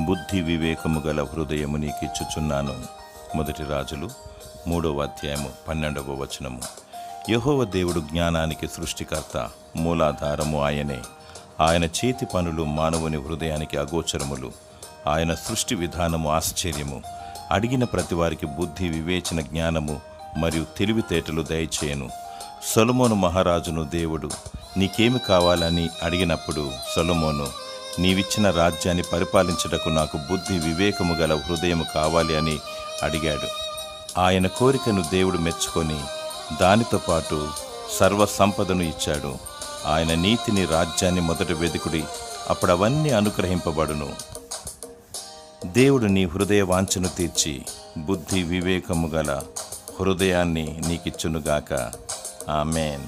బుద్ధి వివేకము గల హృదయము నీకిచ్చుచున్నాను. మొదటి రాజులు 3వ అధ్యాయము 12వ వచనము. యెహోవా దేవుడు జ్ఞానానికి సృష్టికర్త, మూలాధారము ఆయనే. ఆయన చేతి పనులు మానవుని హృదయానికి అగోచరములు. ఆయన సృష్టి విధానము ఆశ్చర్యము. అడిగిన ప్రతివారికి బుద్ధి, వివేచన, జ్ఞానము మరియు తెలివితేటలు దయచేయను. సొలొమోను మహారాజును దేవుడు నీకేమి కావాలని అడిగినప్పుడు సొలొమోను, నీవిచ్చిన రాజ్యాన్ని పరిపాలించుటకు నాకు బుద్ధి వివేకము గల హృదయము కావాలి అని అడిగాడు. ఆయన కోరికను దేవుడు మెచ్చుకొని దానితో పాటు సర్వ సంపదను ఇచ్చాడు. ఆయన నీతిని, రాజ్యాన్ని మొదట వెదుకుడి, అప్పుడు అవన్నీ అనుగ్రహింపబడును. దేవుడు నీ హృదయ వాంఛను తీర్చి బుద్ధి వివేకము గల హృదయాన్ని నీకిచ్చునుగాక. ఆమేన్.